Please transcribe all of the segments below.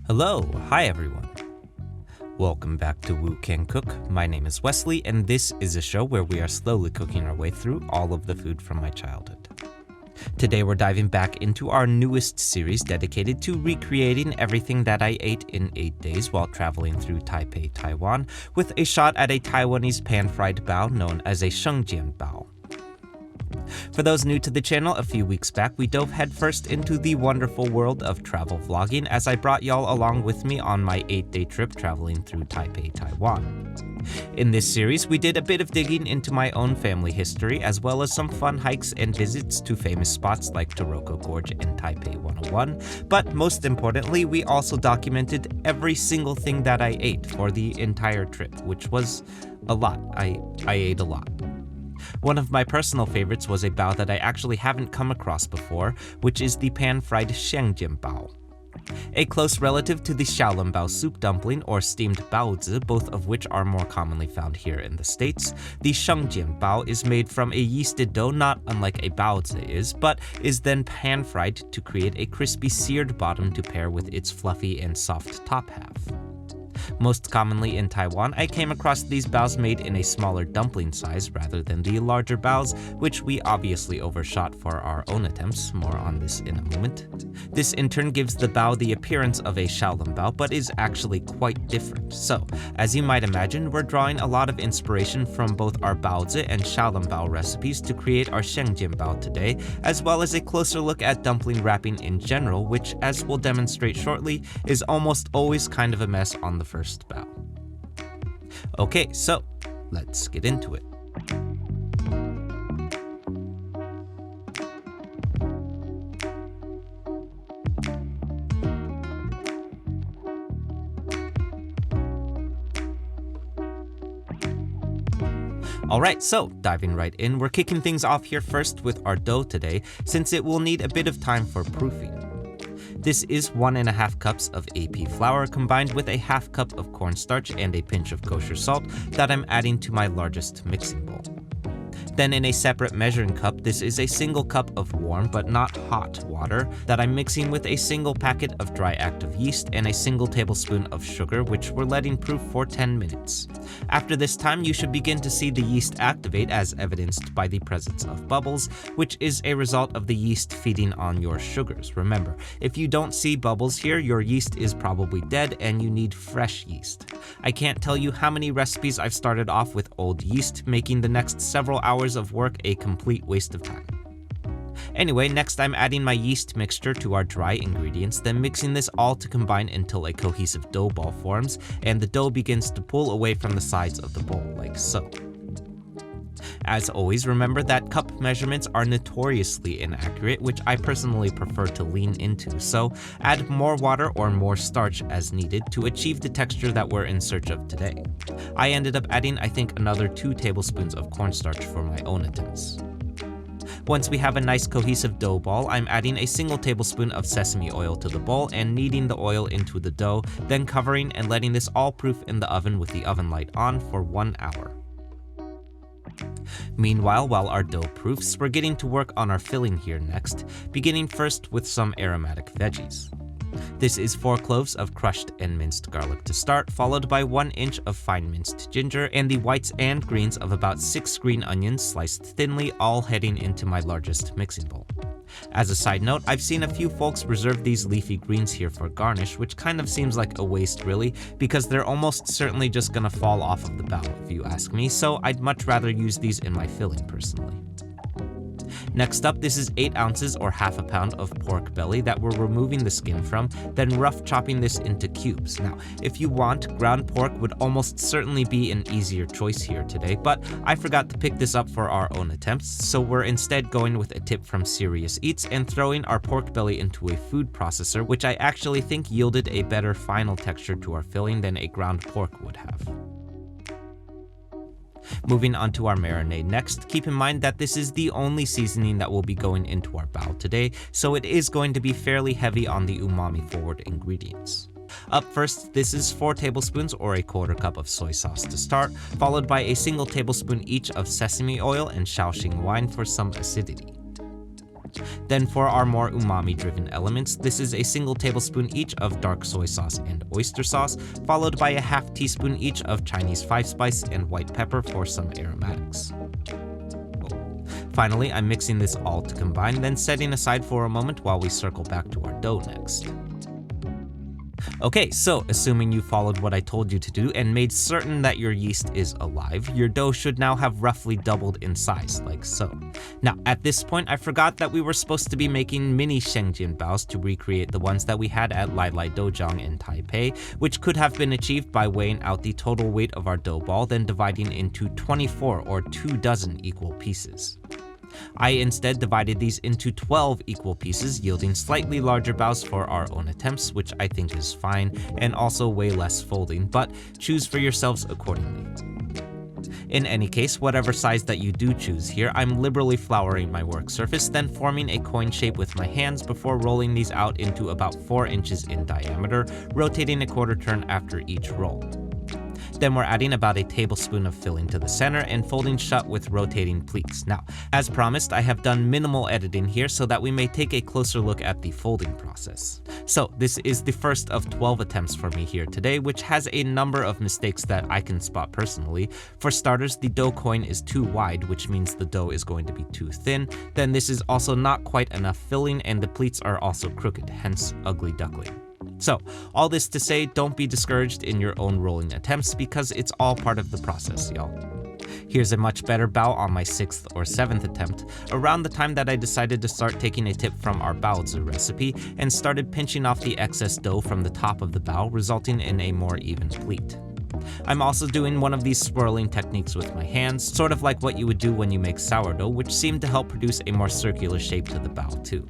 Hello, hi everyone. Welcome back to Wu Can Cook. My name is Wesley, and this is a show where we are slowly cooking our way through all of the food from my childhood. Today we're diving back into our newest series dedicated to recreating everything that I ate in 8 days while traveling through Taipei, Taiwan, with a shot at a Taiwanese pan-fried bao known as a Sheng Jian Bao. For those new to the channel, a few weeks back we dove headfirst into the wonderful world of travel vlogging as I brought y'all along with me on my 8-day trip traveling through Taipei, Taiwan. In this series, we did a bit of digging into my own family history as well as some fun hikes and visits to famous spots like Taroko Gorge and Taipei 101, but most importantly, we also documented every single thing that I ate for the entire trip, which was a lot. I ate a lot. One of my personal favorites was a bao that I actually haven't come across before, which is the pan-fried Sheng Jian Bao. A close relative to the xiao bao soup dumpling or steamed baozi, both of which are more commonly found here in the States, the Sheng Jian Bao is made from a yeasted dough not unlike a baozi is, but is then pan-fried to create a crispy seared bottom to pair with its fluffy and soft top half. Most commonly in Taiwan, I came across these baos made in a smaller dumpling size rather than the larger baos, which we obviously overshot for our own attempts, more on this in a moment. This in turn gives the bao the appearance of a xiao bao, but is actually quite different. So, as you might imagine, we're drawing a lot of inspiration from both our baozi and xiao bao recipes to create our Sheng Jian Bao today, as well as a closer look at dumpling wrapping in general, which, as we'll demonstrate shortly, is almost always kind of a mess on the first bao. Okay, so let's get into it. Alright, so diving right in, we're kicking things off here first with our dough today, since it will need a bit of time for proofing. This is 1.5 cups of AP flour combined with a half cup of cornstarch and a pinch of kosher salt that I'm adding to my largest mixing bowl. Then in a separate measuring cup, this is a single cup of warm but not hot water that I'm mixing with a single packet of dry active yeast and a single tablespoon of sugar, which we're letting proof for 10 minutes. After this time, you should begin to see the yeast activate as evidenced by the presence of bubbles, which is a result of the yeast feeding on your sugars. Remember, if you don't see bubbles here, your yeast is probably dead and you need fresh yeast. I can't tell you how many recipes I've started off with old yeast, making the next several hours of work a complete waste of time. Anyway, next I'm adding my yeast mixture to our dry ingredients, then mixing this all to combine until a cohesive dough ball forms and the dough begins to pull away from the sides of the bowl like so. As always, remember that cup measurements are notoriously inaccurate, which I personally prefer to lean into, so add more water or more starch as needed to achieve the texture that we're in search of today. I ended up adding, I think, another 2 tablespoons of cornstarch for my own attempts. Once we have a nice cohesive dough ball, I'm adding a single tablespoon of sesame oil to the bowl and kneading the oil into the dough, then covering and letting this all proof in the oven with the oven light on for 1 hour. Meanwhile, while our dough proofs, we're getting to work on our filling here next, beginning first with some aromatic veggies. This is 4 cloves of crushed and minced garlic to start, followed by 1 inch of fine minced ginger and the whites and greens of about 6 green onions sliced thinly, all heading into my largest mixing bowl. As a side note, I've seen a few folks reserve these leafy greens here for garnish, which kind of seems like a waste really, because they're almost certainly just gonna fall off of the bao if you ask me, so I'd much rather use these in my filling personally. Next up, this is 8 ounces or half a pound of pork belly that we're removing the skin from, then rough chopping this into cubes. Now, if you want, ground pork would almost certainly be an easier choice here today, but I forgot to pick this up for our own attempts, so we're instead going with a tip from Serious Eats and throwing our pork belly into a food processor, which I actually think yielded a better final texture to our filling than a ground pork would have. Moving on to our marinade next, keep in mind that this is the only seasoning that will be going into our bao today, so it is going to be fairly heavy on the umami forward ingredients. Up first, this is 4 tablespoons or a quarter cup of soy sauce to start, followed by a single tablespoon each of sesame oil and Shaoxing wine for some acidity. Then for our more umami-driven elements, this is a single tablespoon each of dark soy sauce and oyster sauce, followed by a half teaspoon each of Chinese 5-spice and white pepper for some aromatics. Finally, I'm mixing this all to combine, then setting aside for a moment while we circle back to our dough next. Okay, so assuming you followed what I told you to do and made certain that your yeast is alive, your dough should now have roughly doubled in size, like so. Now, at this point, I forgot that we were supposed to be making mini Sheng Jian Baos to recreate the ones that we had at Lai Lai Dojang in Taipei, which could have been achieved by weighing out the total weight of our dough ball, then dividing into 24 or 24 equal pieces. I instead divided these into 12 equal pieces, yielding slightly larger baos for our own attempts, which I think is fine, and also way less folding, but choose for yourselves accordingly. In any case, whatever size that you do choose here, I'm liberally flouring my work surface, then forming a coin shape with my hands before rolling these out into about 4 inches in diameter, rotating a quarter turn after each roll. Then we're adding about a tablespoon of filling to the center and folding shut with rotating pleats. Now, as promised, I have done minimal editing here so that we may take a closer look at the folding process. So this is the first of 12 attempts for me here today, which has a number of mistakes that I can spot personally. For starters, the dough coin is too wide, which means the dough is going to be too thin. Then this is also not quite enough filling, and the pleats are also crooked, hence ugly duckling. So, all this to say, don't be discouraged in your own rolling attempts because it's all part of the process, y'all. Here's a much better bao on my 6th or 7th attempt, around the time that I decided to start taking a tip from our baozi recipe and started pinching off the excess dough from the top of the bao, resulting in a more even pleat. I'm also doing one of these swirling techniques with my hands, sort of like what you would do when you make sourdough, which seemed to help produce a more circular shape to the bao too.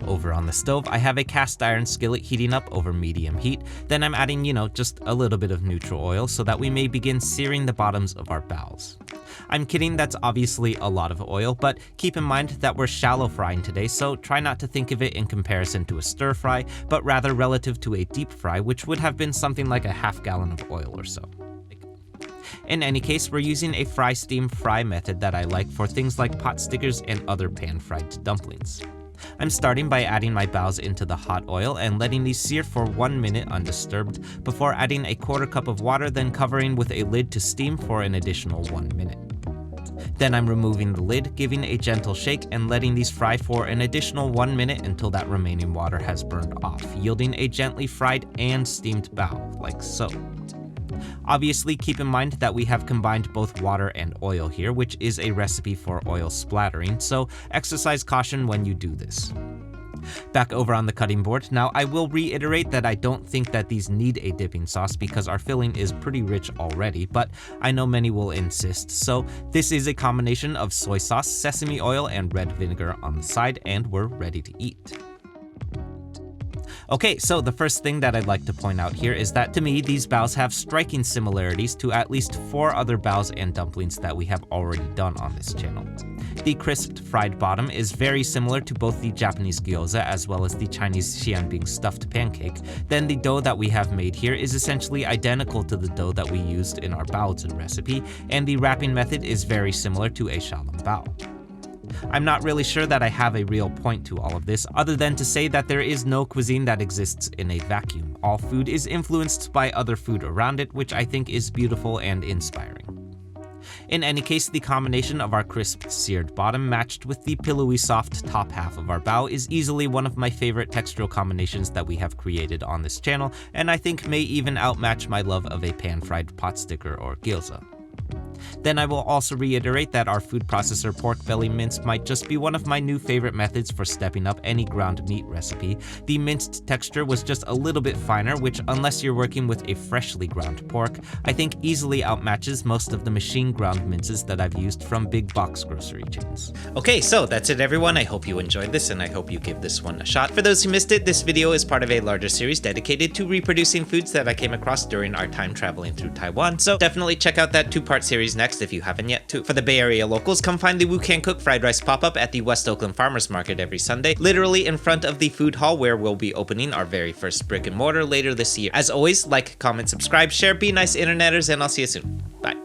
Over on the stove, I have a cast iron skillet heating up over medium heat. Then I'm adding, just a little bit of neutral oil so that we may begin searing the bottoms of our baos. I'm kidding, that's obviously a lot of oil, but keep in mind that we're shallow frying today, so try not to think of it in comparison to a stir fry, but rather relative to a deep fry, which would have been something like a half gallon of oil or so. In any case, we're using a fry steam fry method that I like for things like pot stickers and other pan-fried dumplings. I'm starting by adding my baos into the hot oil and letting these sear for 1 minute undisturbed before adding a quarter cup of water, then covering with a lid to steam for an additional 1 minute. Then I'm removing the lid, giving a gentle shake, and letting these fry for an additional 1 minute until that remaining water has burned off, yielding a gently fried and steamed bao, like so. Obviously, keep in mind that we have combined both water and oil here, which is a recipe for oil splattering, so exercise caution when you do this. Back over on the cutting board, now I will reiterate that I don't think that these need a dipping sauce because our filling is pretty rich already, but I know many will insist, so this is a combination of soy sauce, sesame oil, and red vinegar on the side, and we're ready to eat. Okay, so the first thing that I'd like to point out here is that to me, these baos have striking similarities to at least 4 other baos and dumplings that we have already done on this channel. The crisped fried bottom is very similar to both the Japanese gyoza as well as the Chinese xianbing stuffed pancake. Then the dough that we have made here is essentially identical to the dough that we used in our baozi recipe, and the wrapping method is very similar to a xiaolong bao. I'm not really sure that I have a real point to all of this, other than to say that there is no cuisine that exists in a vacuum. All food is influenced by other food around it, which I think is beautiful and inspiring. In any case, the combination of our crisped seared bottom matched with the pillowy soft top half of our bao is easily one of my favorite textural combinations that we have created on this channel, and I think may even outmatch my love of a pan-fried pot sticker or gyoza. Then I will also reiterate that our food processor pork belly mince might just be one of my new favorite methods for stepping up any ground meat recipe. The minced texture was just a little bit finer, which unless you're working with a freshly ground pork, I think easily outmatches most of the machine ground minces that I've used from big box grocery chains. Okay, so that's it everyone. I hope you enjoyed this and I hope you give this one a shot. For those who missed it, this video is part of a larger series dedicated to reproducing foods that I came across during our time traveling through Taiwan, so definitely check out that 2-part series next if you haven't yet too. For the Bay Area locals, come find the Wu Can Cook fried rice pop-up at the West Oakland Farmers Market every Sunday, literally in front of the food hall where we'll be opening our very first brick and mortar later this year. As always, like, comment, subscribe, share, be nice interneters, and I'll see you soon. Bye.